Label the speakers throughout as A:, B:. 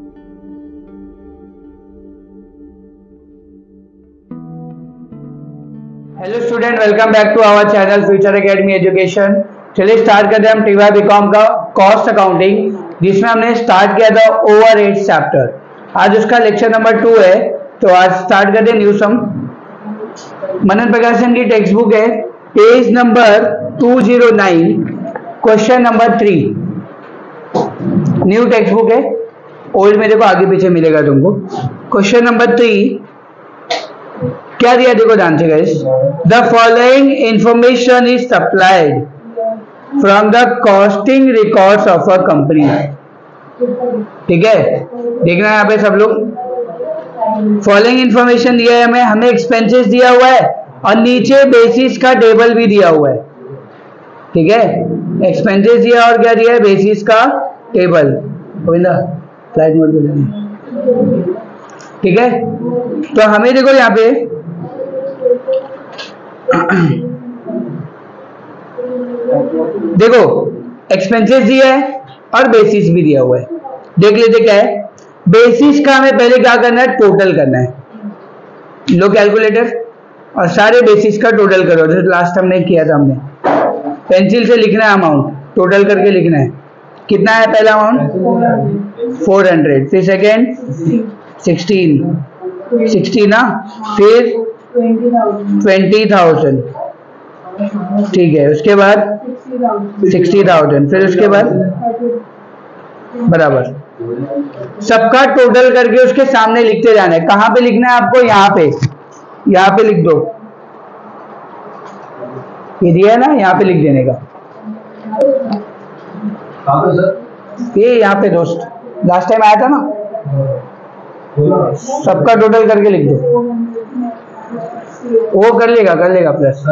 A: Hello student, welcome back to our channel Future Academy Education. चलिए start करते हैं हम टीवाई बीकॉम का कॉस्ट अकाउंटिंग, जिसमें हमने स्टार्ट किया था ओवरहेड चैप्टर। आज उसका लेक्चर नंबर 2 है। तो आज स्टार्ट करते हैं न्यू सम। मनन प्रकाशन की टेक्स्ट बुक है, page number 209, question number 3। New text book है, ओल्ड में देखो आगे पीछे मिलेगा तुमको। क्वेश्चन नंबर 3 क्या दिया देखो ध्यान से guys. The following information is supplied from the costing records of a company. ठीक है, देखना है यहाँ पे सब लोग। फॉलोइंग इंफॉर्मेशन दिया है हमें एक्सपेंसेस दिया हुआ है और नीचे बेसिस का टेबल भी दिया हुआ है। ठीक है, एक्सपेंसेस दिया और क्या दिया है, बेसिस का टेबल। गोविंदा फ्लाइट मोड पे जाना। ठीक है, तो हमें देखो यहाँ पे देखो एक्सपेंसेस दिया है और बेसिस भी दिया हुआ है। देख लेते क्या है। बेसिस का हमें पहले क्या करना है, टोटल करना है। लो कैलकुलेटर और सारे बेसिस का टोटल करो, जो लास्ट हमने किया था। हमने पेंसिल से लिखना है, अमाउंट टोटल करके लिखना है। कितना है पहला अमाउंट 400, फिर सेकेंड 16 ना, फिर 20,000। ठीक है, उसके बाद 60,000, फिर उसके बाद बराबर सबका टोटल करके उसके सामने लिखते जाना है। कहाँ पे लिखना है आपको, यहाँ पे लिख दो। ये दिया है ना, यहाँ पे लिख देने का। ये यहाँ पे दोस्त लास्ट टाइम आया था ना, सबका टोटल करके लिख दो। वो कर लेगा प्लस,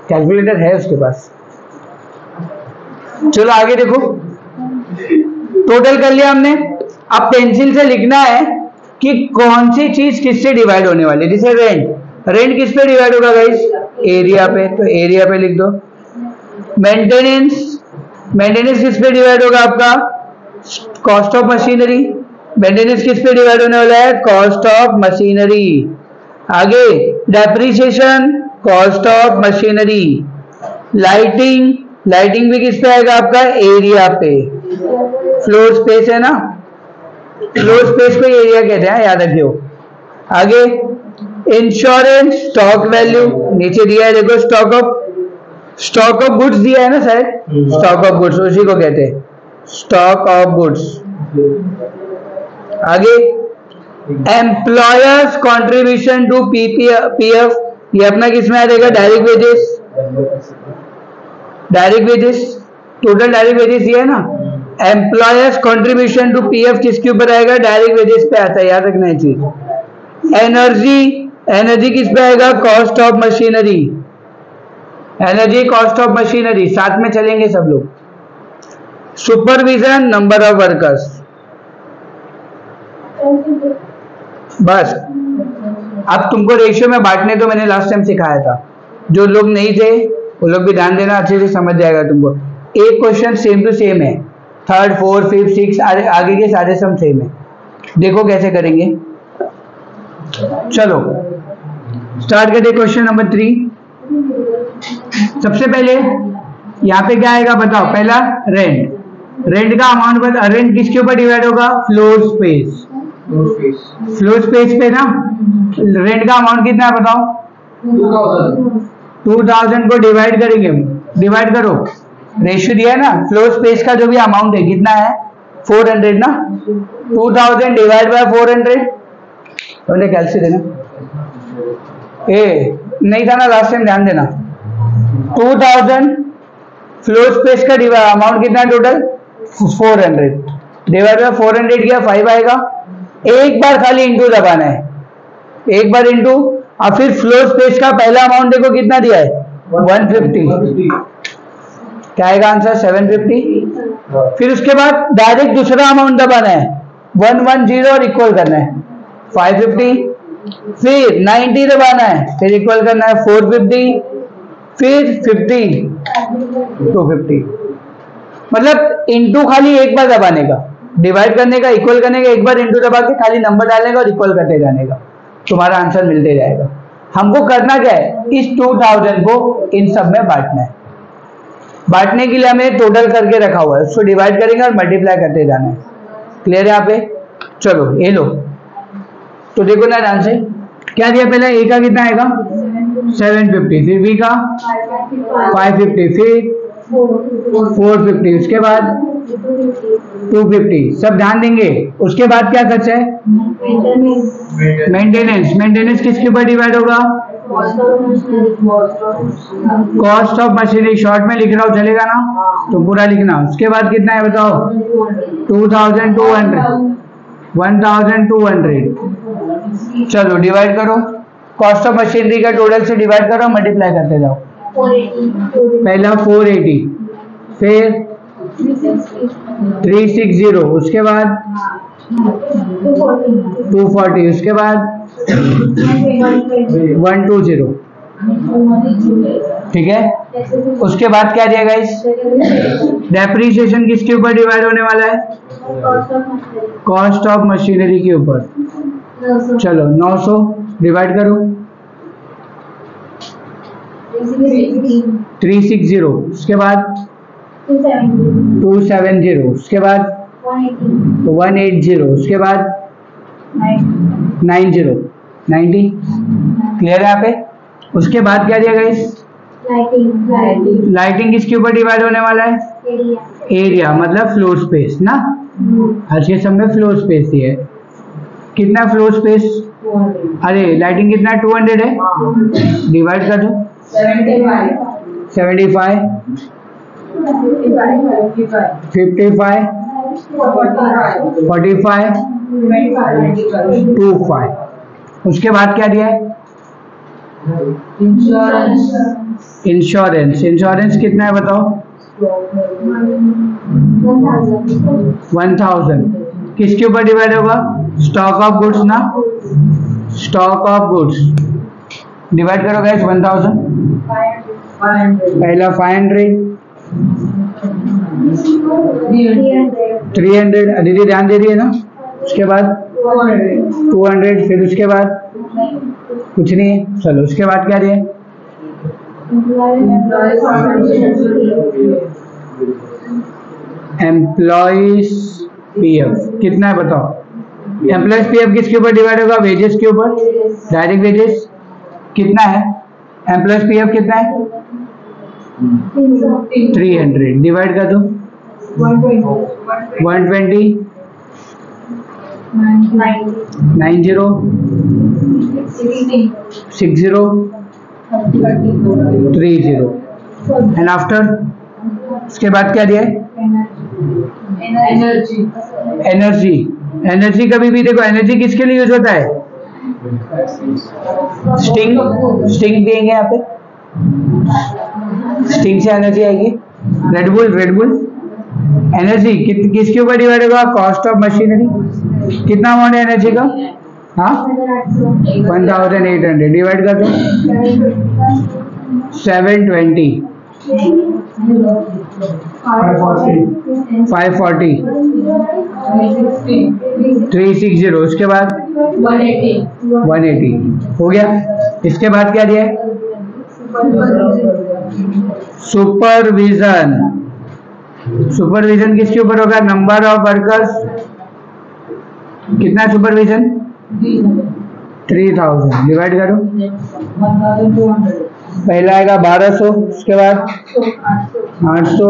A: कैलकुलेटर है उसके पास। चलो आगे देखो, टोटल कर लिया हमने। अब पेंसिल से लिखना है कि कौन सी चीज किससे डिवाइड होने वाली है। जैसे रेंट किस पे डिवाइड होगा गाइस, एरिया पे, तो एरिया पे लिख दो। मेंटेनेंस किस पे डिवाइड होगा आपका, कॉस्ट ऑफ मशीनरी। मेंटेनेंस किस पे डिवाइड होने वाला है, कॉस्ट ऑफ मशीनरी। आगे depreciation, cost of machinery. Lighting भी किस पे आएगा आपका, एरिया पे। फ्लोर स्पेस है ना, फ्लोर स्पेस को एरिया कहते हैं, याद रखियो। आगे इंश्योरेंस, स्टॉक वैल्यू नीचे दिया है देखो। स्टॉक ऑफ गुड्स दिया है ना शायद, स्टॉक ऑफ गुड्स उसी को कहते हैं, स्टॉक ऑफ गुड्स। आगे एम्प्लॉयर्स कंट्रीब्यूशन टू पीएफ, ये अपना किस में आ जाएगा, direct wages. Total direct wages दिया है ना। एम्प्लॉयर्स कंट्रीब्यूशन टू पीएफ किसके ऊपर आएगा, डायरेक्ट वेजेस पे आता है, याद रखना है चीज। एनर्जी किस पे आएगा, cost of machinery. Energy cost of machinery, साथ में चलेंगे सब लोग। Supervision, number of workers. बस अब तुमको रेशियो में बांटने तो मैंने लास्ट टाइम सिखाया था, जो लोग नहीं थे वो लोग भी ध्यान देना, अच्छे से समझ जाएगा तुमको। एक क्वेश्चन सेम टू सेम है, 3rd 4th 5th 6th आगे के सारे सम सेम है। देखो कैसे करेंगे। चलो स्टार्ट करते क्वेश्चन नंबर 3। सबसे पहले यहाँ पे क्या आएगा बताओ, पहला रेंट का अमाउंट बता। रेंट किसके ऊपर डिवाइड होगा, फ्लोर स्पेस पे ना। रेंट का अमाउंट कितना है बताओ, 2000 को डिवाइड करेंगे। डिवाइड करो, रेशियो दिया है ना, फ्लोर स्पेस का जो भी अमाउंट है कितना है, 400 ना। 2000 डिवाइड बाय 400, तो कैलसी देना। नहीं था ना लास्ट टाइम, ध्यान देना। 2000 फ्लोर स्पेस का अमाउंट कितना है टोटल, 400 डिवाइड बाय 400 किया 5 आएगा। एक बार खाली इंटू दबाना है, एक बार इंटू। और फिर फ्लोर स्पेस का पहला अमाउंट देखो कितना दिया है, 150। क्या आएगा आंसर, 750। फिर उसके बाद डायरेक्ट दूसरा अमाउंट दबाना है, 110 और इक्वल करना है 550। फिर 90 दबाना है, फिर इक्वल करना है 450, फिर 50 250। मतलब इंटू खाली एक बार दबाने का, डिवाइड करने का, इक्वल करने का, एक बार इंटू दबा के खाली नंबर डालने का और इक्वल करते जाने का, तुम्हारा आंसर मिलते जाएगा। हमको करना क्या है, इस 2000 को इन सब में बांटना है। बांटने के लिए हमें टोटल करके रखा हुआ है, उसको डिवाइड करेंगे और मल्टीप्लाई करते जाना है। क्लियर है यहाँ पे? चलो ये लो, तो देखो ना ध्यान से, क्या दिया पहले, ए का कितना आएगा 750, फिर बी का 550, फिर 450, उसके बाद 250, सब ध्यान देंगे। उसके बाद क्या खर्चा है, मेंटेनेंस। मेंटेनेंस किसके ऊपर डिवाइड होगा, कॉस्ट ऑफ मशीनरी। शॉर्ट में लिख रहा हूँ चलेगा ना, तो पूरा लिखना। उसके बाद कितना है बताओ, 2200, 1200। चलो डिवाइड करो, कॉस्ट ऑफ मशीनरी का टोटल से डिवाइड करो, मल्टीप्लाई करते जाओ। पहला 480, फिर 360, उसके बाद 240, उसके बाद 120, ठीक है। उसके बाद क्या दिया गाइस, डेप्रिसिएशन किसके ऊपर डिवाइड होने वाला है, कॉस्ट ऑफ मशीनरी के ऊपर। चलो 900 डिवाइड करो, 360, उसके बाद 270, उसके बाद 180, उसके बाद 90। क्लियर है यहाँ पे? उसके बाद क्या दिया गाइस, लाइटिंग किसके ऊपर डिवाइड होने वाला है, एरिया मतलब फ्लोर स्पेस ना। हर चीज सब में फ्लोर स्पेस ही है। कितना फ्लोर स्पेस, अरे लाइटिंग कितना 200 है, डिवाइड कर दो 75, 55, 45, 25। उसके बाद क्या दिया है, इंश्योरेंस। इंश्योरेंस कितना है बताओ, 1000। किसके ऊपर डिवाइड होगा, स्टॉक ऑफ गुड्स ना, स्टॉक ऑफ गुड्स। डिवाइड करो गाइस 1000, पहला 500, 300, दीदी ध्यान दे रही है ना। उसके बाद 200, फिर उसके बाद कुछ नहीं है। चलो उसके बाद क्या दिया, एम्प्लॉइज पीएफ कितना है बताओ। एम्प्लॉइज पीएफ किसके ऊपर डिवाइड होगा, वेजेस के ऊपर, डायरेक्ट वेजेस कितना है, एम्प्लॉइज पीएफ कितना है 300, डिवाइड कर दो 120, 90, 60, 30 एंड आफ्टर। उसके बाद क्या दिया है, एनर्जी। एनर्जी कभी भी देखो, एनर्जी किसके लिए यूज होता है, स्टिंग देंगे यहाँ पे, स्टिंग से एनर्जी आएगी। रेडबुल एनर्जी किसके ऊपर डिवाइड होगा, कॉस्ट ऑफ मशीनरी। कितना अमाउंट है एनर्जी का, हाँ 1800, डिवाइड कर दो 720, 540, 360, उसके बाद 180 हो गया। इसके बाद क्या दिया है, सुपरविजन। सुपरविजन किसके ऊपर होगा, नंबर ऑफ वर्कर्स। कितना सुपरविजन 3000, डिवाइड करो, पहला आएगा 1200, उसके बाद 800,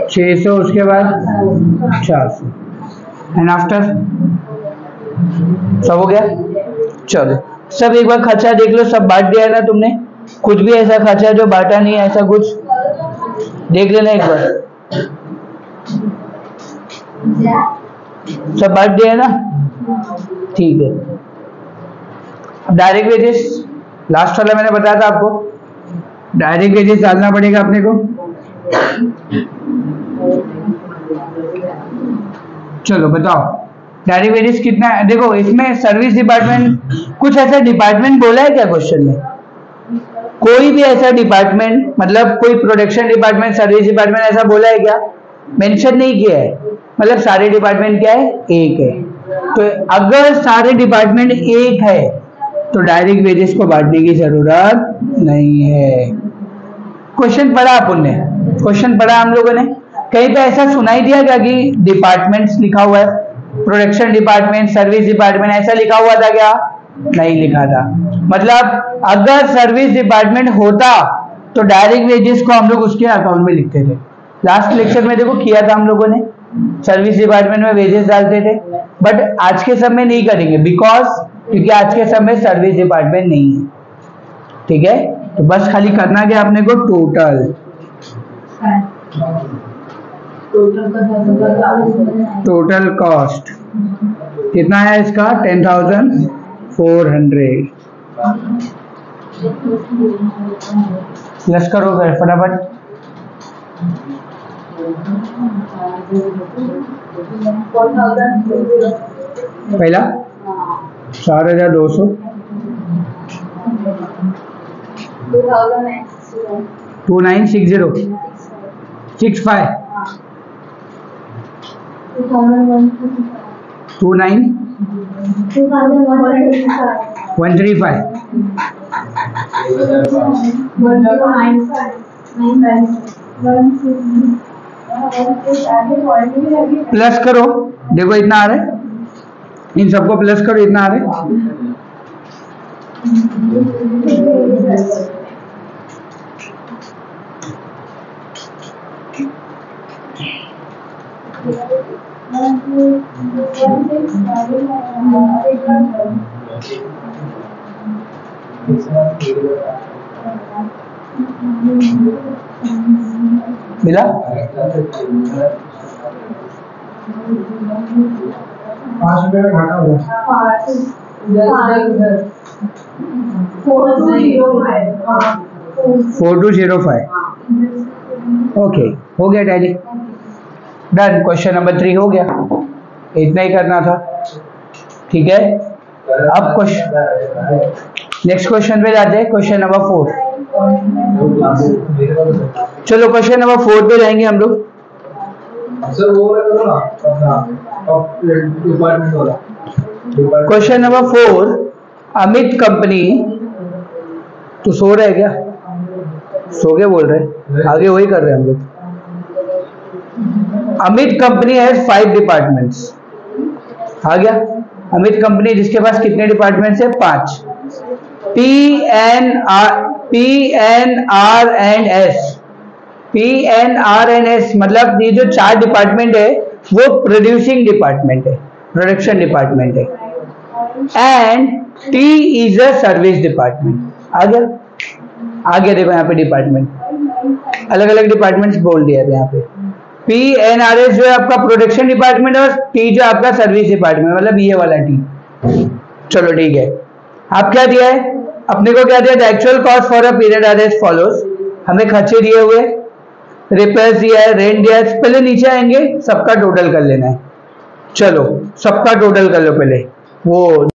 A: 600, उसके बाद 400 एंड आफ्टर। सब हो गया। चलो सब एक बार खर्चा देख लो, सब बांट दिया है ना तुमने, कुछ भी ऐसा खर्चा जो बांटा नहीं है ऐसा कुछ देख लेना एक बार। सब बांट दिया है ना, ठीक है। अब डायरेक्ट वेजेस, लास्ट वाला मैंने बताया था आपको, डायरेक्ट वेजेस डालना पड़ेगा अपने को। चलो बताओ डायरेक्ट वेजेस कितना है। देखो इसमें सर्विस डिपार्टमेंट, कुछ ऐसा डिपार्टमेंट बोला है क्या क्वेश्चन में, कोई भी ऐसा डिपार्टमेंट, मतलब कोई प्रोडक्शन डिपार्टमेंट, सर्विस डिपार्टमेंट ऐसा बोला है क्या, मेंशन नहीं किया है, मतलब सारे डिपार्टमेंट क्या है, एक है। तो अगर सारे डिपार्टमेंट एक है तो डायरेक्ट वेजेस को बांटने की जरूरत नहीं है। क्वेश्चन पढ़ा अपन ने, क्वेश्चन पढ़ा हम लोगों ने, कहीं पे ऐसा सुनाई दिया क्या कि डिपार्टमेंट्स लिखा हुआ है, प्रोडक्शन डिपार्टमेंट, सर्विस डिपार्टमेंट, ऐसा लिखा हुआ था क्या? नहीं लिखा था। मतलब अगर सर्विस डिपार्टमेंट होता तो डायरेक्ट वेजेस को हम लोग उसके अकाउंट में लिखते थे। लास्ट लेक्चर में देखो किया था हम लोगों ने, सर्विस डिपार्टमेंट में वेजेस डालते थे, बट आज के समय नहीं करेंगे बिकॉज क्योंकि आज के समय सर्विस डिपार्टमेंट नहीं है। ठीक है, तो बस खाली करना क्या अपने को, टोटल कॉस्ट कितना है इसका, 10,400 प्लस करो फिर फटाफट। 4,200 2960 65 29 135 प्लस करो, देखो इतना आ रहा है, इन सबको प्लस करो, इतना आ रहा है। मिला?
B: 5 रुपये में घाटा हुआ।
A: 4205 ओके, हो गया डैडी, डन। क्वेश्चन नंबर 3 हो गया, इतना ही करना था। ठीक है, अब क्वेश्चन नेक्स्ट क्वेश्चन पे जाते हैं, क्वेश्चन नंबर 4। चलो क्वेश्चन नंबर 4 पे जाएंगे हम लोग।
B: सर वो डिपार्टमेंट वाला
A: क्वेश्चन नंबर 4, अमित कंपनी, तो सो रहे क्या? सो के बोल रहे, आगे वही कर रहे हैं हम लोग। अमित कंपनी हैज 5 डिपार्टमेंट्स, आ गया। अमित कंपनी जिसके पास कितने डिपार्टमेंट्स है? 5। PNR&S मतलब ये जो 4 डिपार्टमेंट है वो प्रोड्यूसिंग डिपार्टमेंट है, प्रोडक्शन डिपार्टमेंट है। And T is a service department. आ गया, आगे देखो यहाँ पे डिपार्टमेंट, अलग अलग डिपार्टमेंट्स बोल दिया है यहाँ पे। PNRS जो है आपका प्रोडक्शन डिपार्टमेंट है और T जो आपका सर्विस डिपार्टमेंट, मतलब ये वाला T। चलो ठीक है, आप क्या दिया है अपने को, क्या दिया? The actual cost for a period are as follows. हमें खर्चे दिए हुए, रिपेयर्स दिया है, रेंट दिया है। पहले नीचे आएंगे, सबका टोटल कर लेना है। चलो सबका टोटल कर लो पहले, वो